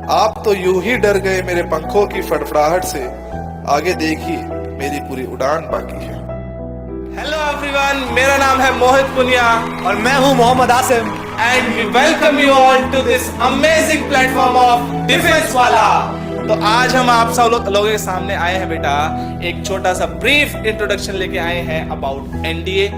आप तो यूं ही डर गए मेरे पंखों की फड़फड़ाहट से। आगे देखिए मेरी पूरी उड़ान बाकी है। हेलो एवरीवन, मेरा नाम है मोहित पुनिया और मैं हूं Mohammad Asim and we welcome you all to this amazing platform of defence Wala. तो आज हम आप सब लोगों के सामने आए हैं बेटा, एक छोटा सा ब्रीफ इंट्रोडक्शन लेके आए हैं अबाउट एनडीए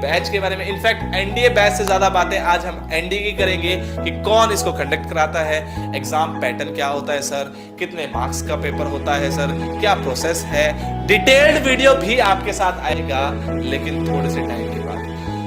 बैच के बारे में। इनफैक्ट एनडीए बैच से ज्यादा बातें आज हम एनडीए की करेंगे कि कौन इसको कंडक्ट कराता है, एग्जाम पैटर्न क्या होता है सर, कितने मार्क्स का पेपर होता है सर, क्या प्रोसेस है। डिटेल्ड वीडियो भी आपके साथ आएगा लेकिन थोड़े से टाइम के बाद।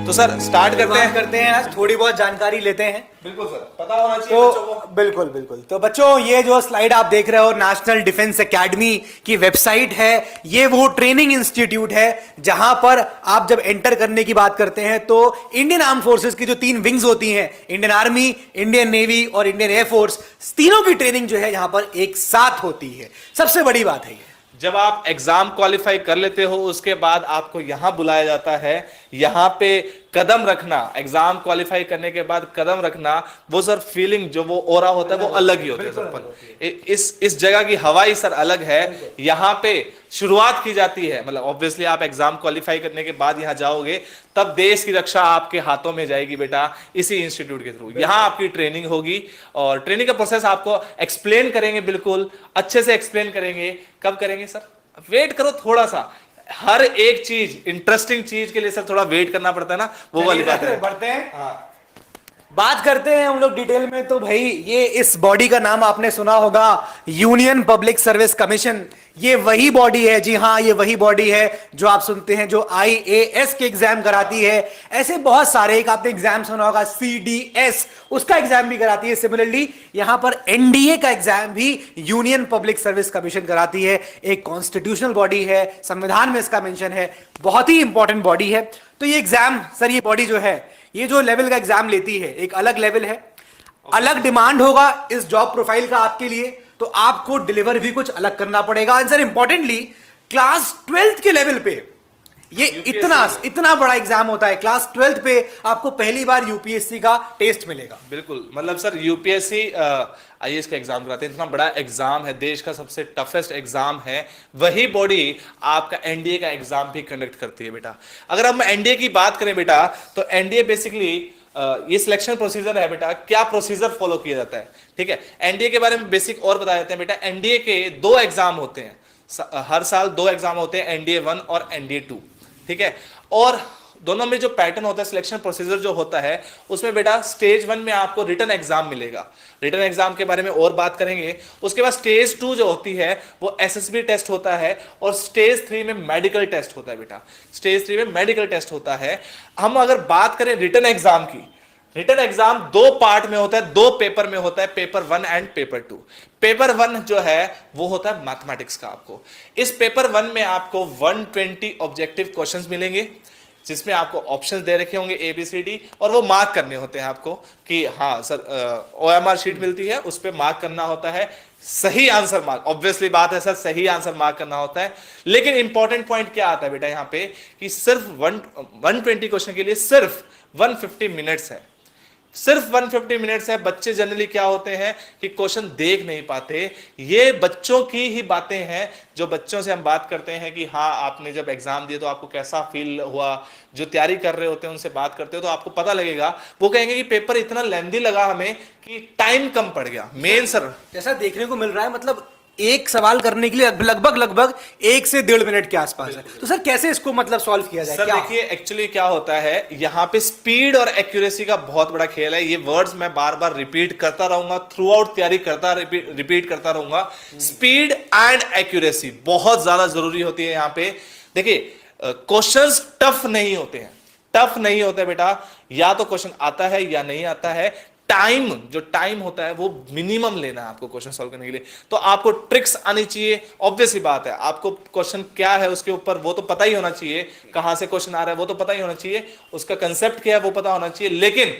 तो सर स्टार्ट करते हैं आज थोड़ी बहुत जानकारी लेते हैं। बिल्कुल सर, पता होना चाहिए तो बच्चों को। बिल्कुल। तो बच्चों, ये जो स्लाइड आप देख रहे हो नेशनल डिफेंस एकेडमी की वेबसाइट है। ये वो ट्रेनिंग इंस्टीट्यूट है जहां पर आप जब एंटर करने की बात करते हैं तो इंडियन आर्म फोर्सेस की जो 3 विंग्स होती हैं, इंडियन आर्मी, इंडियन नेवी और इंडियन एयरफोर्स, तीनों की ट्रेनिंग जो है यहां पर एक साथ होती है। सबसे बड़ी बात है ये। जब आप एग्जाम क्वालिफाई कर लेते हो उसके बाद आपको यहां बुलाया जाता है। यहां पे कदम रखना, एग्जाम क्वालिफाई करने के बाद कदम रखना, वो सर फीलिंग जो वो ओरा होता है वो अलग ही होता है सर। इस जगह की हवा ही सर अलग है। यहां पे शुरुआत की जाती है, मतलब ऑब्वियसली आप एग्जाम क्वालिफाई करने के बाद यहां जाओगे तब देश की रक्षा आपके हाथों में जाएगी बेटा, इसी इंस्टीट्यूट के थ्रू। यहां आपकी ट्रेनिंग होगी और ट्रेनिंग का प्रोसेस आपको एक्सप्लेन करेंगे, बिल्कुल अच्छे से एक्सप्लेन करेंगे। कब करेंगे सर? वेट करो थोड़ा सा, हर एक चीज इंटरेस्टिंग चीज के लिए सर थोड़ा वेट करना पड़ता है ना, वो वाली बात है। बढ़ते हैं, बात करते हैं हम लोग डिटेल में। तो भाई ये इस बॉडी का नाम आपने सुना होगा, यूनियन पब्लिक सर्विस कमीशन। ये वही बॉडी है, जी हाँ, ये वही बॉडी है जो आप सुनते हैं जो आईएएस के एग्जाम कराती है। ऐसे बहुत सारे, एक आपने एग्जाम सुना होगा सीडीएस, उसका एग्जाम भी कराती है। सिमिलरली यहां पर एनडीए का एग्जाम भी यूनियन पब्लिक सर्विस कमीशन कराती है। एक कॉन्स्टिट्यूशनल बॉडी है, संविधान में इसका मेंशन है, बहुत ही इंपॉर्टेंट बॉडी है। तो ये एग्जाम सर, ये बॉडी जो है, ये जो लेवल का एग्जाम लेती है, एक अलग लेवल है, अलग डिमांड होगा इस जॉब प्रोफाइल का आपके लिए। तो आपको डिलीवर भी कुछ अलग करना पड़ेगा। आंसर इंपॉर्टेंटली क्लास 12th के लेवल पे ये इतना बड़ा एग्जाम होता है। क्लास 12th पे आपको पहली बार यूपीएससी का टेस्ट मिलेगा। बिल्कुल, मतलब सर यूपीएससी आईएएस का एग्जाम कराते हैं, इतना बड़ा एग्जाम है, देश का सबसे टफेस्ट एग्जाम है। वही बॉडी आपका एनडीए का एग्जाम भी कंडक्ट करती है बेटा। अगर हम एनडीए की बात करें बेटा, तो एनडीए बेसिकली ये सिलेक्शन प्रोसीजर है बेटा। क्या प्रोसीजर फॉलो किया जाता है, ठीक है। एनडीए के बारे में बेसिक और बता देते हैं बेटा। एनडीए के 2 एग्जाम होते हैं, हर साल 2 एग्जाम होते हैं, एनडीए 1 और एनडीए 2, ठीक है। और दोनों में जो पैटर्न होता है, सिलेक्शन प्रोसीजर जो होता है, उसमें बेटा स्टेज 1 में आपको रिटन एग्जाम मिलेगा। रिटन एग्जाम के बारे में और बात करेंगे। उसके बाद स्टेज 2 जो होती है वो एसएसबी टेस्ट होता है और स्टेज 3 में मेडिकल टेस्ट होता है बेटा। स्टेज 3 में मेडिकल टेस्ट होता है। हम अगर बात करें रिटन एग्जाम की, रिटन एग्जाम 2 पार्ट में होता है, 2 पेपर में होता है, पेपर 1 एंड पेपर 2। पेपर 1 जो है वो होता है मैथमेटिक्स का। आपको इस पेपर 1 में आपको 120 ऑब्जेक्टिव क्वेश्चंस मिलेंगे, जिसमें आपको ऑप्शंस दे रखे होंगे ABCD, और वो मार्क करने होते हैं आपको कि हाँ सर, OMR शीट मिलती है, उस पर मार्क करना होता है। सही आंसर मार्क, ऑब्वियसली बात है सर, सही आंसर मार्क करना होता है। लेकिन इंपॉर्टेंट पॉइंट क्या आता है बेटा यहाँ पे, कि सिर्फ 120 क्वेश्चन के लिए सिर्फ 150 मिनट्स है, सिर्फ 150 मिनट्स है। बच्चे जनरली क्या होते हैं कि क्वेश्चन देख नहीं पाते। ये बच्चों की ही बातें हैं, जो बच्चों से हम बात करते हैं कि हाँ आपने जब एग्जाम दिए तो आपको कैसा फील हुआ, जो तैयारी कर रहे होते हैं उनसे बात करते हो तो आपको पता लगेगा। वो कहेंगे कि पेपर इतना लेंथी लगा हमें कि टाइम कम पड़ गया। मेन सर जैसा देखने को मिल रहा है, मतलब एक सवाल करने के लिए लगभग 1 से 1.5 मिनट के आसपास है। तो सर कैसे इसको मतलब सॉल्व किया जाए? सर देखिए, एक्चुअली क्या होता है, यहाँ पे स्पीड और एक्यूरेसी का बहुत बड़ा खेल है। ये वर्ड्स मैं बार बार रिपीट करता रहूंगा, थ्रू आउट तैयारी करता रिपीट करता रहूंगा। स्पीड एंड एक्यूरेसी बहुत ज्यादा जरूरी होती है यहाँ पे। देखिए, क्वेश्चंस टफ नहीं होते हैं, टफ नहीं होते बेटा। या तो क्वेश्चन आता है या नहीं आता है। टाइम, जो टाइम होता है वो मिनिमम लेना है आपको क्वेश्चन सॉल्व करने के लिए। तो आपको ट्रिक्स आनी चाहिए, ऑब्वियस ही बात है। आपको क्वेश्चन क्या है उसके ऊपर वो तो पता ही होना चाहिए, कहां से क्वेश्चन आ रहा है वो तो पता ही होना चाहिए, उसका कंसेप्ट क्या है वो पता होना चाहिए। लेकिन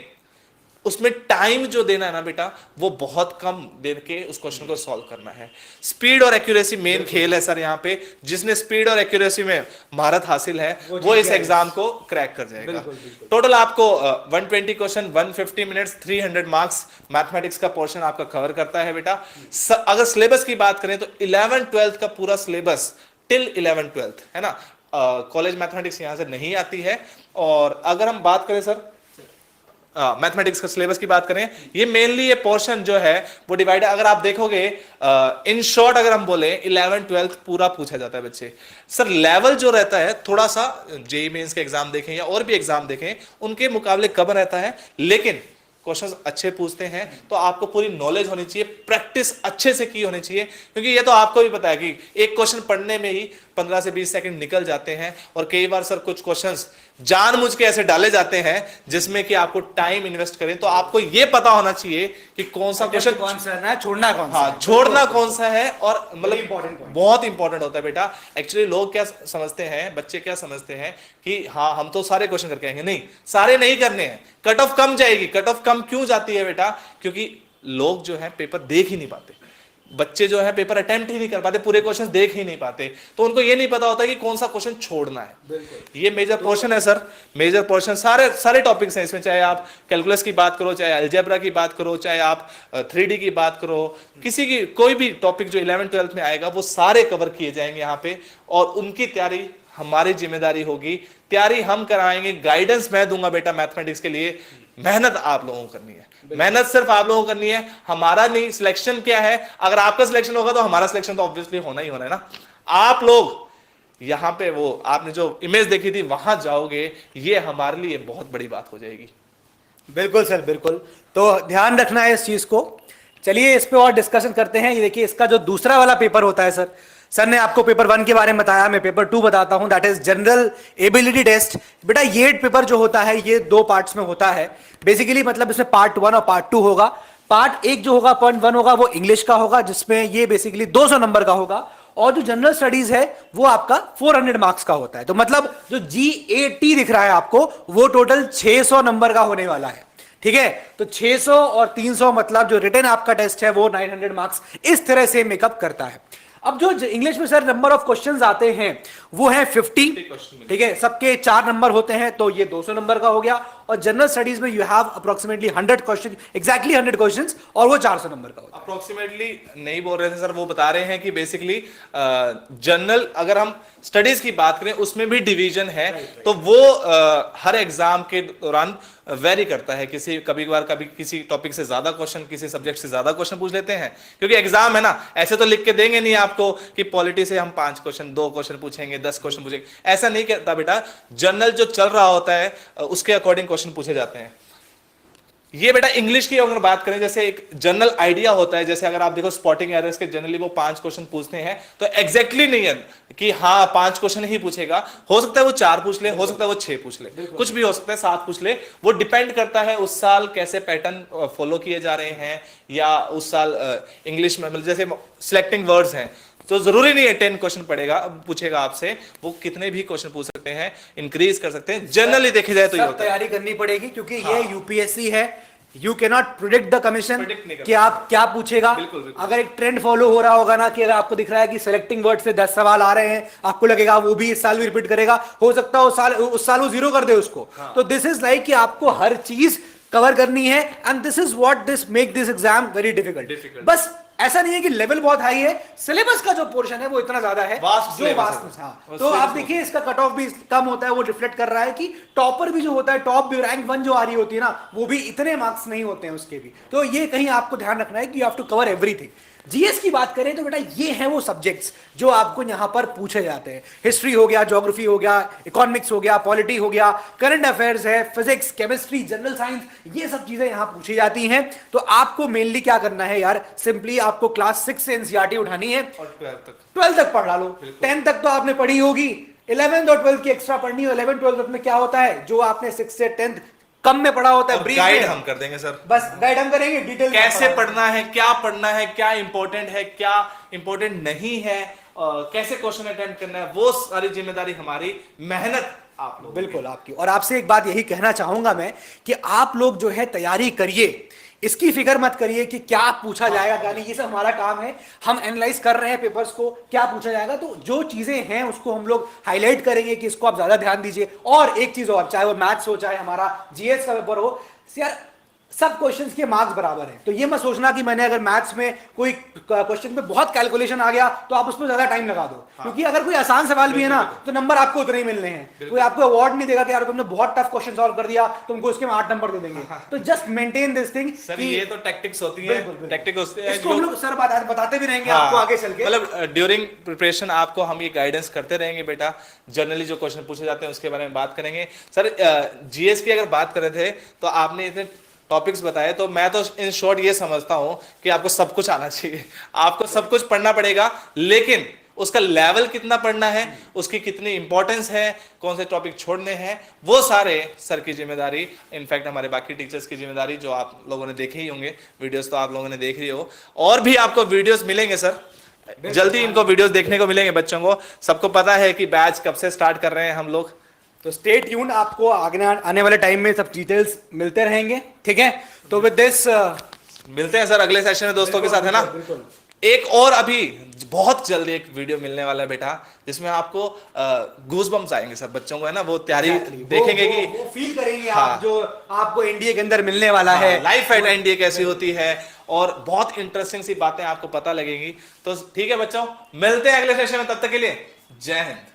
उसमें टाइम जो देना है ना बेटा, वो बहुत कम दे के उस क्वेश्चन को सॉल्व करना है। स्पीड और एक्यूरेसी मेन खेल है सर यहाँ पे। जिसने स्पीड और एक्यूरेसी में महारत हासिल है वो इस एग्जाम को क्रैक कर जाएगा। टोटल आपको 120 क्वेश्चन, 150 मिनट्स, 300 मार्क्स मैथमेटिक्स का पोर्शन आपका कवर करता है बेटा। अगर सिलेबस की बात करें तो 11th-12th का पूरा सिलेबस टिल 11th-12th है ना। कॉलेज मैथमेटिक्स यहां से नहीं आती है। और अगर हम बात करें सर मैथमेटिक्स का सिलेबस की बात करें, ये मेनली ये पोर्शन जो है वो डिवाइड है। अगर आप देखोगे इन शॉर्ट अगर हम बोले 11th-12th पूरा पूछा जाता है बच्चे। सर लेवल जो रहता है थोड़ा सा जेईई मेंस के एग्जाम देखें या और भी एग्जाम देखें उनके मुकाबले कम रहता है, लेकिन क्वेश्चंस अच्छे पूछते हैं। तो आपको पूरी नॉलेज होनी चाहिए, प्रैक्टिस अच्छे से की होनी चाहिए, क्योंकि ये तो आपको भी पता है कि एक क्वेश्चन पढ़ने में ही 15 से 20 सेकंड निकल जाते हैं। और कई बार सर कुछ क्वेश्चंस जानबूझ के ऐसे डाले जाते हैं जिसमें कि आपको टाइम इन्वेस्ट करें। तो आपको ये पता होना चाहिए कि कौन सा क्वेश्चन कौन सा है, छोड़ना कौन सा है, छोड़ना कौन सा है। और मतलब इंपॉर्टेंट बहुत इंपॉर्टेंट होता है बेटा। एक्चुअली लोग क्या समझते हैं, बच्चे क्या समझते हैं कि हाँ हम तो सारे क्वेश्चन करके आएंगे। नहीं, सारे नहीं करने हैं, कट ऑफ कम जाएगी। कट ऑफ कम क्यों जाती है बेटा? क्योंकि लोग जो है पेपर देख ही नहीं पाते, बच्चे जो है पेपर अटेम्प्ट ही नहीं कर पाते, पूरे क्वेश्चन देख ही नहीं पाते। तो उनको ये नहीं पता होता कि कौन सा क्वेश्चन छोड़ना है। ये मेजर पोर्शन है सर, मेजर पोर्शन। सारे टॉपिक्स हैं इसमें, चाहे आप कैलकुलस की बात करो, चाहे अलजेब्रा की बात करो, चाहे आप 3D की बात करो, किसी की कोई भी टॉपिक जो 11th-12th में आएगा वो सारे कवर किए जाएंगे यहाँ पे। और उनकी तैयारी हमारी जिम्मेदारी होगी, तैयारी हम कराएंगे, गाइडेंस मैं दूंगा बेटा मैथमेटिक्स के लिए। मेहनत आप लोगों को करनी है, मेहनत सिर्फ आप लोगों को करनी है, हमारा नहीं। सिलेक्शन क्या है, अगर आपका सिलेक्शन होगा तो हमारा सिलेक्शन तो ऑब्वियसली होना ही होना है ना। आप लोग यहां पे वो आपने जो इमेज देखी थी वहां जाओगे, ये हमारे लिए बहुत बड़ी बात हो जाएगी। बिल्कुल सर, बिल्कुल। तो ध्यान रखना है इस चीज को। चलिए इस पे और डिस्कशन करते हैं। ये देखिए इसका जो दूसरा वाला पेपर होता है सर ने आपको पेपर 1 के बारे में बताया, मैं पेपर 2 बताता हूं, that is general ability test. बेटा ये पेपर जो होता है ये 2 पार्ट्स में होता है बेसिकली, मतलब इसमें पार्ट 1 और पार्ट 2 होगा। पार्ट 1 जो होगा, पार्ट 1 होगा, वो इंग्लिश का होगा, जिसमें ये बेसिकली 200 नंबर का होगा। और जो जनरल स्टडीज है वो आपका 400 मार्क्स का होता है। तो मतलब जो GAT दिख रहा है आपको वो टोटल 600 नंबर का होने वाला है। ठीक है, तो 600 और 300 मतलब जो रिटन आपका टेस्ट है वो 900 मार्क्स इस तरह से मेकअप करता है। अब जो इंग्लिश में सर नंबर ऑफ क्वेश्चंस आते हैं वो है 50। ठीक है, सबके 4 नंबर होते हैं, तो ये 200 नंबर का हो गया। और जनरल स्टडीज में you have approximately 100 question, exactly 100 questions, और वो 400 नंबर का होता है। अप्रोक्सीमेटली नहीं बोल रहे थे सर, वो बता रहे हैं कि बेसिकली जनरल अगर हम स्टडीज की बात करें उसमें भी डिवीजन है। तो वो हर एग्जाम के दौरान वेरी करता है। कभी किसी टॉपिक से ज्यादा क्वेश्चन, किसी सब्जेक्ट से ज्यादा क्वेश्चन पूछ लेते हैं, क्योंकि एग्जाम है ना। ऐसे तो लिख के देंगे नहीं आपको कि पॉलिटी से हम 5 क्वेश्चन, 2 क्वेश्चन पूछेंगे, 10 क्वेश्चन पूछेंगे, ऐसा नहीं कहता बेटा। जनरल जो चल रहा होता है उसके अकॉर्डिंग क्वेश्चन पूछे जाते हैं। ये बेटा इंग्लिश की अगर बात करें, जैसे एक जनरल आइडिया होता है, जैसे अगर आप देखो स्पॉटिंग एरर्स के जनरली वो 5 क्वेश्चन पूछते हैं, तो एग्जैक्टली नहीं है कि हाँ 5 क्वेश्चन ही पूछेगा। हो सकता है वो 4 पूछ ले, हो सकता है वो 6 पूछ ले, कुछ भी हो सकता है, 7 पूछ ले। वो डिपेंड करता है उस साल कैसे पैटर्न फॉलो किए जा रहे हैं, या उस साल इंग्लिश में मतलब जैसे सिलेक्टिंग वर्ड्स हैं, तो जरूरी नहीं है 10 क्वेश्चन पूछेगा आपसे। वो कितने भी क्वेश्चन पूछ सकते हैं, इंक्रीज कर सकते हैं। जनरली देखे जाए तो ये तैयारी करनी पड़ेगी, क्योंकि ये यूपीएससी है। You can not predict the commission कि आप क्या पूछेगा। अगर एक ट्रेंड फॉलो हो रहा होगा ना, कि अगर आपको दिख रहा है कि सिलेक्टिंग वर्ड से 10 सवाल आ रहे हैं, आपको लगेगा वो भी इस साल भी रिपीट करेगा, हो सकता है उस साल वो 0 कर दे उसको। तो दिस इज लाइक कि आपको हर चीज कवर करनी है, and this is what this make this exam very difficult. बस ऐसा नहीं है कि लेवल बहुत हाई है, सिलेबस का जो पोर्शन है वो इतना ज्यादा है, तो आप देखिए इसका कट ऑफ भी कम होता है। वो रिफ्लेक्ट कर रहा है कि टॉपर भी जो होता है, टॉप भी रैंक 1 जो आ रही होती है ना, वो भी इतने मार्क्स नहीं होते हैं उसके भी। तो ये कहीं आपको ध्यान रखना है कि you have to cover everything. GS की बात करें तो बेटा ये हैं वो सब्जेक्ट्स जो आपको यहां पर पूछे जाते हैं। हिस्ट्री हो गया, ज्योग्राफी हो गया, इकोनॉमिक्स हो गया, पॉलिटी हो गया, करंट अफेयर्स है, फिजिक्स, केमिस्ट्री, जनरल साइंस, ये सब चीजें यहां पूछी जाती हैं। तो आपको मेनली क्या करना है यार, सिंपली आपको क्लास 6 से एनसीईआरटी उठानी है और 12 तक पढ़ा लो। 10 तक तो आपने पढ़ी होगी, 11th और 12th की एक्स्ट्रा पढ़नी हो। 11th 12th में क्या होता है, जो आपने 6 से 10th कम में पढ़ा होता है, ब्रीफ गाइड हम कर देंगे सर, बस गाइड हम करेंगे, डिटेल कैसे पढ़ना है, क्या इंपॉर्टेंट है, क्या इंपॉर्टेंट नहीं है, कैसे क्वेश्चन अटेम्प्ट करना है, वो सारी जिम्मेदारी हमारी। मेहनत आप लोग। बिल्कुल आपकी। और आपसे एक बात यही कहना चाहूंगा मैं कि आप लोग जो है तैयारी करिए, इसकी फिक्र मत करिए कि क्या पूछा जाएगा क्या नहीं, ये सब हमारा काम है। हम एनालाइज कर रहे हैं पेपर्स को, क्या पूछा जाएगा, तो जो चीजें हैं उसको हम लोग हाईलाइट करेंगे कि इसको आप ज्यादा ध्यान दीजिए। और एक चीज और, चाहे वो मैथ्स हो चाहे हमारा जीएस का पेपर हो, यार सब क्वेश्चंस के मार्क्स बराबर हैं। तो ये मत सोचना कि मैंने अगर मैथ्स में कोई क्वेश्चन में बहुत कैलकुलेशन आ गया तो आप उसमें ज्यादा टाइम लगा दो, क्योंकि अगर कोई आसान सवाल भी है ना तो नंबर आपको उतने ही मिलने हैं। कोई आपको अवार्ड नहीं देगा कि यार तुमने बहुत टफ क्वेश्चन सॉल्व कर दिया, तुमको उसके में 8 नंबर दे देंगे। तो just maintain this thing. Sir ये तो टैक्टिक्स होती है, टैक्टिक होती है, इसको हम लोग सर बताते भी रहेंगे आपको आगे चल के। मतलब ड्यूरिंग प्रिपरेशन आपको हम ये गाइडेंस करते रहेंगे बेटा। जनरली जो क्वेश्चन पूछे जाते हैं उसके बारे में बात करेंगे। सर जीएस की अगर बात कर रहे थे तो आपने इतने टॉपिक्स बताए, तो मैं तो इन शॉर्ट ये समझता हूं कि आपको सब कुछ आना चाहिए, आपको सब कुछ पढ़ना पड़ेगा, लेकिन उसका लेवल कितना पढ़ना है, उसकी कितनी इंपॉर्टेंस है, कौन से टॉपिक छोड़ने हैं, वो सारे सर की जिम्मेदारी, इनफैक्ट हमारे बाकी टीचर्स की जिम्मेदारी, जो आप लोगों ने देखे ही होंगे वीडियोस, तो आप लोगों ने देख रही हो, और भी आपको वीडियोस मिलेंगे सर, जल्दी इनको वीडियोस देखने को मिलेंगे बच्चों को। सबको पता है कि बैच कब से स्टार्ट कर रहे हैं हम लोग, तो स्टे ट्यून्ड, आपको आने वाले टाइम में सब डिटेल्स मिलते रहेंगे, ठीक है। तो विद दिस मिलते हैं सर अगले सेशन में दोस्तों के साथ, है ना। बिल्कुल। एक और अभी बहुत जल्दी एक वीडियो मिलने वाला है बेटा, जिसमें आपको गूज बम्स आएंगे सर, बच्चों को, है ना, वो तैयारी देखेंगे कि वो फील करेंगे हाँ, आप जो आपको एनडीए के अंदर मिलने वाला है, लाइफ एट एनडीए कैसी होती है, और बहुत इंटरेस्टिंग सी बातें आपको पता लगेंगी। तो ठीक है बच्चों, मिलते हैं अगले सेशन में, तब तक के लिए जय हिंद।